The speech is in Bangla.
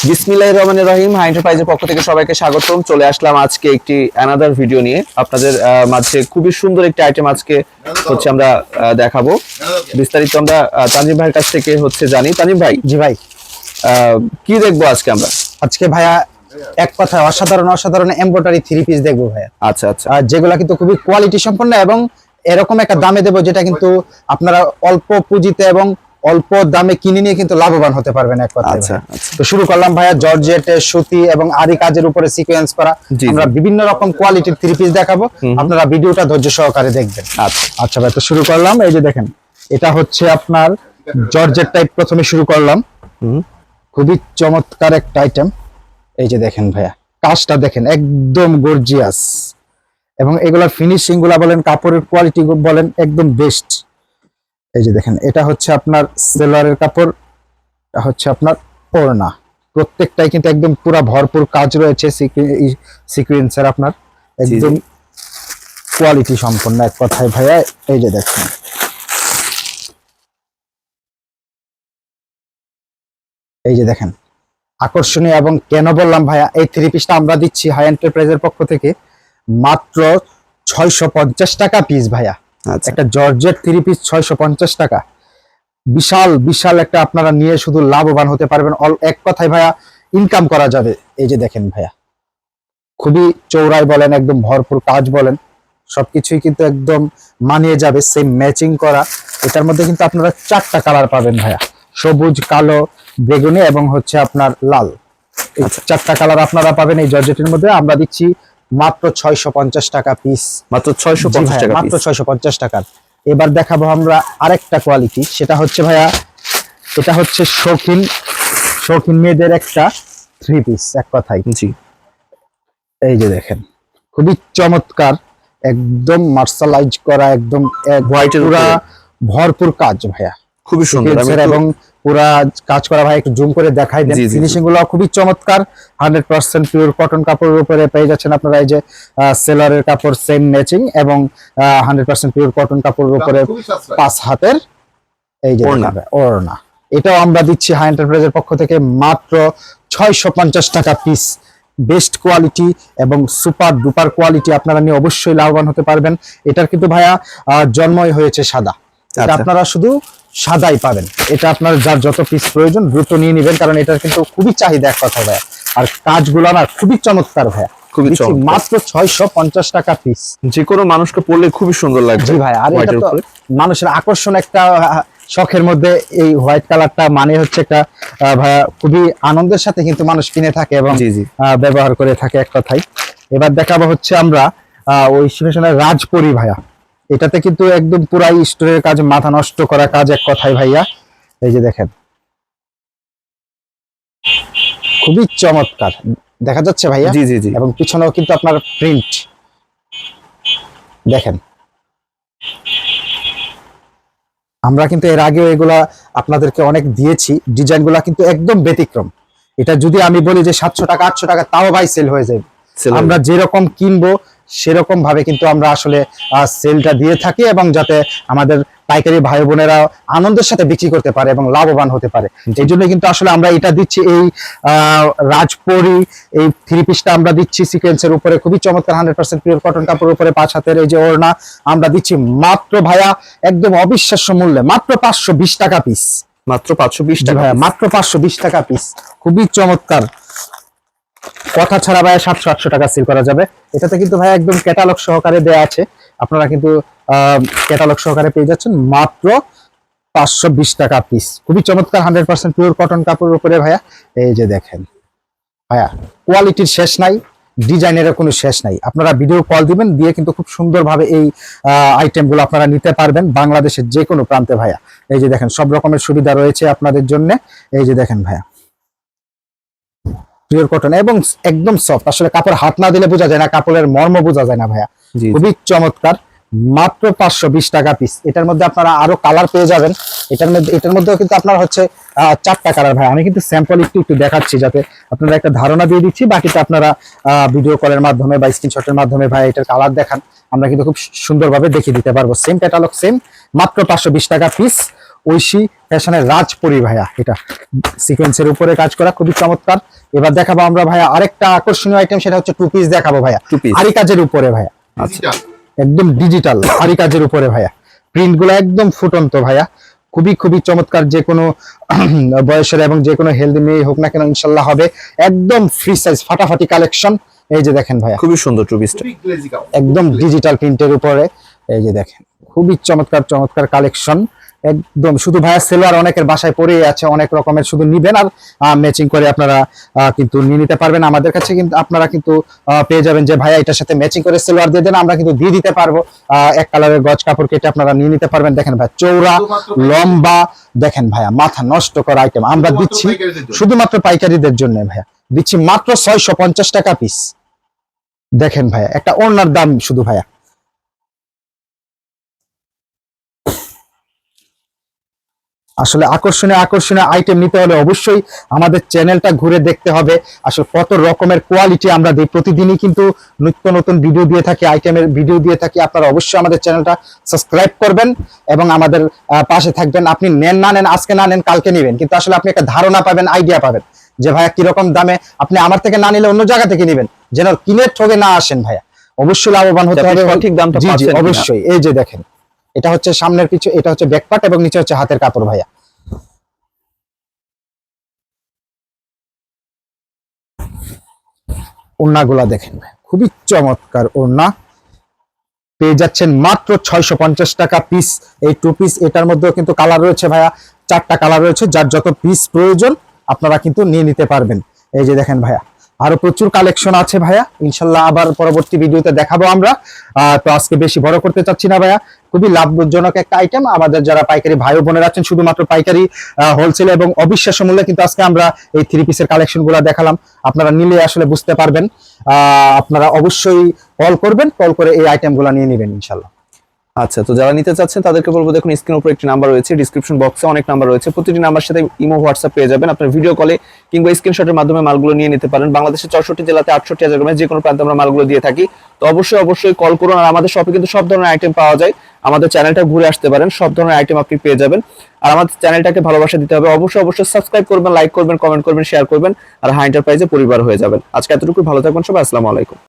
বিসমিল্লাহির রহমানির রহিম। হাই এন্টারপ্রাইজের পক্ষ থেকে সবাইকে স্বাগতম। চলে আসলাম আজকে একটি অ্যানাদার ভিডিও নিয়ে আপনাদের মাঝে। খুবই সুন্দর একটি আইটেম আজকে হচ্ছে আমরা দেখাবো। বিস্তারিত আমরা তানজিম ভাইয়ের কাছ থেকে হচ্ছে জানি। তানজিম ভাই, জি ভাই, কি দেখবো আজকে আমরা? আজকে ভাইয়া এক কথায় অসাধারণ অসাধারণ এমব্রয়ডারি থ্রি পিস দেখবো ভাইয়া। আচ্ছা আচ্ছা, যেগুলা কিন্তু খুবই কোয়ালিটি সম্পন্ন এবং এরকম একটা দামে দেবো যেটা কিন্তু আপনারা অল্প পুঁজিতে এবং অল্প দামে কিনে নিয়ে কিন্তু লাভবান হতে পারবেন এক কথায়। আচ্ছা ভাইয়া। আচ্ছা, তো শুরু করলাম ভাইয়া জর্জেটের সুতি এবং আরি কাজের উপরে সিকোয়েন্স করা। জি, আমরা জি। বিভিন্ন রকম কোয়ালিটির থ্রি পিস দেখাবো, আপনারা ভিডিওটা ধৈর্য সহকারে দেখবেন। আচ্ছা আচ্ছা ভাই, তো শুরু করলাম। এই যে দেখেন, এটা হচ্ছে আপনার জর্জেট টাইপ। প্রথমে শুরু করলাম, খুবই চমৎকার একটা আইটেম। এই যে দেখেন ভাইয়া, কাজটা দেখেন একদম গর্জিয়াস এবং এগুলার ফিনিশিং গুলা বলেন, কাপড়ের কোয়ালিটি বলেন, একদম বেস্ট। এই যে দেখেন, এটা হচ্ছে আপনার সেলোয়ারের কাপড়, এটা হচ্ছে আপনার ওড়না। প্রত্যেকটাই কিন্তু একদম পুরা ভরপুর কাজ রয়েছে সিকুয়েন্সের, আপনার একদম কোয়ালিটি সম্পন্ন এক কথায় ভাইয়া। এই যে দেখেন, এই যে দেখেন আকর্ষণীয়। এবং কেন বললাম ভাইয়া, এই থ্রি পিসটা আমরা দিচ্ছি হাই এন্টারপ্রাইজের পক্ষ থেকে মাত্র 650 টাকা পিস ভাইয়া। আচ্ছা, একটা জর্জেট থ্রি পিস 650 টাকা, বিশাল বিশাল একটা আপনারা নিয়ে শুধু লাভবান হতে পারবেন। এক কথায় ভাইয়া ইনকাম করা যাবে। এই যে দেখেন ভাইয়া, খুবই চৌড়াই বলেন, একদম ভরপুর কাজ বলেন, সবকিছুই কিন্তু একদম মানিয়ে যাবে। সেম ম্যাচিং করা। এটার মধ্যে কিন্তু আপনারা 4টা কালার পাবেন ভাইয়া, সবুজ, কালো, বেগুনি এবং হচ্ছে আপনার লাল। এই 4টা কালার আপনারা পাবেন এই জর্জেটের মধ্যে। আমরা দিচ্ছি মাত্র 650 টাকা পিস। মাত্র 650 টাকা মাত্র piece। 650 টাকার। এবার দেখাবো আমরা আরেকটা কোয়ালিটি, সেটা হচ্ছে ভাইয়া, এটা হচ্ছে শৌখিন শৌখিন মেয়েদের একটা থ্রি পিস এক কথায়। জি, এই যে দেখেন, খুবই চমৎকার, একদম মার্শালাইজ করা, একদম হোয়াইটের পুরা উপরে ভরপুর কাজ ভাইয়া, খুবই সুন্দর। আমি সিকোয়েন্সের এবং পুরা কাজ করা ভাই। একটু জুম করে দেখাই দেন। জি, জি, জি। ফিনিশিং গুলো খুবই চমৎকার। 100% পিওর কটন কাপড়ের উপরে পেয়ে যাচ্ছেন আপনারা। এই যে সেলারের কাপড় সেম ম্যাচিং এবং 100% পিওর কটন কাপড়ের উপরে 5 হাতের এই যে ওড়না। দেখেন, ওড়না। এটাও আমরা দিচ্ছি হাই এন্টারপ্রাইজের পক্ষ থেকে মাত্র 650 টাকা পিস। বেস্ট কোয়ালিটি এবং সুপার ডুপার কোয়ালিটি, আপনারা নিয়ে অবশ্যই লাভবান হতে পারবেন। এটার কিন্তু ভাইয়া জন্মই হয়েছে সাদা। এটা আচ্ছা। আপনারা শুধু সাদাই পাবেন। এটা আপনার যার যত পিস প্রয়োজন দ্রুত নিয়ে নেবেন, কারণ এটার কিন্তু খুবই চাহিদা এক কথা ভাইয়া। আর কাজগুলো না খুবই চমৎকার ভাইয়া। খুবই দিচ্ছি চমৎকার। মাত্র 650 টাকা পিস। যে কোনো মানুষকে পড়লে খুবই সুন্দর লাগবে। জি ভাই, আর এটা হোয়াইটের তো উপরে মানুষের আকর্ষণ একটা শখের মধ্যে এই হোয়াইট কালারটা মানে হচ্ছে একটা ভাইয়া খুবই আনন্দের সাথে কিন্তু মানুষ কিনে থাকে এবং জি, জি। ব্যবহার করে থাকে এক কথায়। এবার দেখাবো হচ্ছে আমরা ওই সিচুয়েশনের রাজপরি ভাইয়া। এটাতে কিন্তু একদম পুরাই স্টোরের কাজ, মাথা নষ্ট করা কাজ এক কথায় ভাইয়া। এই যে দেখেন, খুবই চমৎকার দেখা যাচ্ছে ভাইয়া। জি, জি, জি। এবং পিছনেও কিন্তু আপনার প্রিন্ট দেখেন। আমরা কিন্তু এর আগেও এগুলা আপনাদেরকে অনেক দিয়েছি, ডিজাইনগুলা কিন্তু একদম ব্যতিক্রম। এটা যদি আমি বলি যে 700 টাকা 800 টাকা, তাও ভাই সেল হয়ে যাবে। Sell হয়ে আমরা যেরকম কিনবো সেরকম ভাবে কিন্তু আমরা আসলে সেলটা দিয়ে থাকি, এবং যাতে আমাদের পাইকারি ভাই বোনেরা আনন্দের সাথে বিক্রি করতে পারে এবং লাভবান হতে পারে। এই জন্য কিন্তু আসলে আমরা এটা দিচ্ছি। এই রাজপরি এই থ্রি পিসটা আমরা দিচ্ছি সিকোয়েন্সের উপরে, খুবই চমৎকার 100% পিওর কটন কাপড়ের উপরে 5 হাতের এই যে ওড়না। আমরা দিচ্ছি মাত্র ভাইয়া একদম অবিশ্বাস্য মূল্যে মাত্র 520 টাকা পিস। মাত্র 520 টাকা ভাইয়া piece। মাত্র 520 টাকা পিস, খুবই চমৎকার। কথা ছাড়া ভাইয়া 700-800 টাকা সেল করা যাবে। এটাতে কিন্তু ভাইয়া একদম ক্যাটালগ সহকারে দেয়া আছে, আপনারা কিন্তু ক্যাটালগ সহকারে পেয়ে যাচ্ছেন মাত্র 520 টাকা পিস। খুবই চমৎকার 100% পিওর কটন কাপড়ের উপরে ভাইয়া। এই যে দেখেন ভাইয়া, কোয়ালিটির শেষ নাই, ডিজাইনের কোনো শেষ নাই। আপনারা ভিডিও কল দিবেন, দিয়ে কিন্তু খুব সুন্দরভাবে এই আইটেমগুলো আপনারা নিতে পারবেন বাংলাদেশের যে কোনো প্রান্তে ভাইয়া। এই যে দেখেন, সব রকমের সুবিধা রয়েছে আপনাদের জন্য। এই যে দেখেন ভাইয়া, পিওর কটন এবং একদম সফট। আসলে কাপড় হাত না দিলে বোঝা যায় না, কাপড়ের মর্ম বোঝা যায় না ভাইয়া। জি, জি। খুবই চমৎকার। মাত্র 520 টাকা পিস। এটার মধ্যে আপনারা আরো কালার পেয়ে যাবেন। এটার মধ্যেও কিন্তু আপনার হচ্ছে 4টা কালার ভাই। আমি কিন্তু স্যাম্পল একটু দেখাচ্ছি যাতে আপনারা একটা ধারণা দিয়ে দিচ্ছি, বাকিটা আপনারা ভিডিও কলের মাধ্যমে বা স্ক্রিনশটের মাধ্যমে ভাই এটার কালার দেখান, আমরা কিন্তু খুব সুন্দরভাবে দেখিয়ে দিতে পারবো। সেম ক্যাটালগ সেম, মাত্র 520 টাকা পিস। ঐশী ফ্যাশনের রাজপুরি ভাইয়া, এটা সিকোয়েন্সের উপরে কাজ করা, খুবই চমৎকার। এবার দেখাবো আমরা ভাইয়া আরেকটা আকর্ষণীয় আইটেম, সেটা হচ্ছে 2 পিস দেখাবো ভাইয়া, 2 পিস আরি কাজের উপরে ভাইয়া। আচ্ছা, একদম ডিজিটাল আরি কাজের উপরে ভাইয়া, প্রিন্ট গুলো একদম ফুটন্ত ভাইয়া, খুবই চমৎকার। যে কোনো বয়সের এবং যে কোনো হেলদি মেয়ে হোক না কেন ইনশাল্লাহ হবে। একদম ফ্রি সাইজ ফাটাফাটি কালেকশন। এই যে দেখেন ভাইয়া, খুবই সুন্দর 2 পিসটা, একদম ডিজিটাল প্রিন্টের উপরে। এই যে দেখেন, খুবই চমৎকার কালেকশন। একদম শুধু ভাইয়া সেলোয়ার অনেকের বাসায় পড়ে আছে, অনেক রকমের, শুধু নিবেন আর ম্যাচিং করে আপনারা কিন্তু নিয়ে নিতে পারবেন। আমাদের কাছে কিন্তু আপনারা কিন্তু পেয়ে যাবেন যে ভাইয়া এটার সাথে ম্যাচিং করে সেলোয়ার দিয়ে দেন, আমরা কিন্তু দিয়ে দিতে পারবো। এক কালারের গজ কাপড় কেটে আপনারা নিয়ে নিতে পারবেন। দেখেন ভাই, চৌড়া লম্বা, দেখেন ভাইয়া মাথা নষ্ট করা আইটেম আমরা দিচ্ছি শুধুমাত্র পাইকারিদের জন্য ভাইয়া, দিচ্ছি মাত্র 650 টাকা পিস। দেখেন ভাইয়া, একটা ওড়নার দাম শুধু ভাইয়া। আসলে আকর্ষণীয় আইটেম নিতে হলে অবশ্যই আমাদের চ্যানেলটা ঘুরে দেখতে হবে। আসলে কত রকমের কোয়ালিটি আমরা দিই, প্রতিদিনই কিন্তু নিত্য নতুন ভিডিও দিয়ে থাকি, আইটেমের ভিডিও দিয়ে থাকি। আপনারা অবশ্যই আমাদের চ্যানেলটা সাবস্ক্রাইব করবেন এবং আমাদের পাশে থাকবেন। আপনি নেন না নেন, আজকে না নেন কালকে নেবেন, কিন্তু আসলে আপনি একটা ধারণা পাবেন, আইডিয়া পাবেন যে ভাইয়া কিরকম দামে, আপনি আমার থেকে না নিলে অন্য জায়গা থেকে নেবেন, যেন কিনে ঠকে না আসেন ভাইয়া। অবশ্যই লাভবান হতে হবে, সঠিক দামটা জি জি পাচ্ছেন কিনা? অবশ্যই। এই যে দেখেন, এটা হচ্ছে সামনের পিছু, এটা হচ্ছে ব্যাকপার্ট এবং নিচে হচ্ছে হাতের কাপড় ভাইয়া। ওড়নাগুলা দেখেন, খুবই চমৎকার ওড়না, পেয়ে যাচ্ছেন মাত্র 650 টাকা পিস। এই 2 পিস, এটার মধ্যেও কিন্তু কালার রয়েছে ভাইয়া, 4টা কালার রয়েছে, যার যত পিস প্রয়োজন আপনারা কিন্তু নিয়ে নিতে পারবেন। এই যে দেখেন ভাইয়া, আরো প্রচুর কালেকশন আছে ভাইয়া, ইনশাল্লাহ আবার পরবর্তী ভিডিওতে দেখাবো আমরা। তো আজকে বেশি বড় করতে চাচ্ছি না ভাইয়া, খুবই লাভজনক একটা আইটেম। আমাদের যারা পাইকারি ভাই ও বোনেরা আছেন, শুধুমাত্র পাইকারি, হোলসেল এবং অবিশ্বাস্য মূল্যে কিন্তু আজকে আমরা এই 3 পিসের কালেকশন গুলা দেখালাম। আপনারা নিলে আসলে বুঝতে পারবেন। আপনারা অবশ্যই কল করবেন, কল করে এই আইটেম গুলা নিয়ে নেবেন ইনশাল্লাহ। আচ্ছা, তো যারা নিতে চাচ্ছেন তাদেরকে বলবো, দেখুন স্ক্রিনের উপর একটি নাম্বার রয়েছে, ডিসক্রিপশন বক্সে অনেক নাম্বার রয়েছে, প্রতিটি নাম্বার সাথে ইমো হোয়াটসঅ্যাপ পেয়ে যাবেন। আপনার ভিডিও কলে কিংবা স্ক্রিনশটের মাধ্যমে মালগুলো নিয়ে নিতে পারেন। বাংলাদেশের 64 জেলাতে 68,000 গ্রামে যে কোনো প্রান্তে আমরা মালগুলো দিয়ে থাকি। তো অবশ্যই কল করুন। আর আমাদের শপে কিন্তু সব ধরনের আইটেম পাওয়া যায়, আমাদের চ্যানেলটা ঘুরে আসতে পারেন, সব ধরনের আইটেম আপনি পেয়ে যাবেন। আর আমাদের চ্যানেলটাকে ভালোবাসা দিতে হবে, অবশ্যই সাবস্ক্রাইব করবেন, লাইক করবেন, কমেন্ট করবেন, শেয়ার করবেন, আর হাই এন্টারপ্রাইজে পরিবার হয়ে যাবেন। আজকে এতটুকু, ভালো থাকবেন সবাই, আসসালামু আলাইকুম।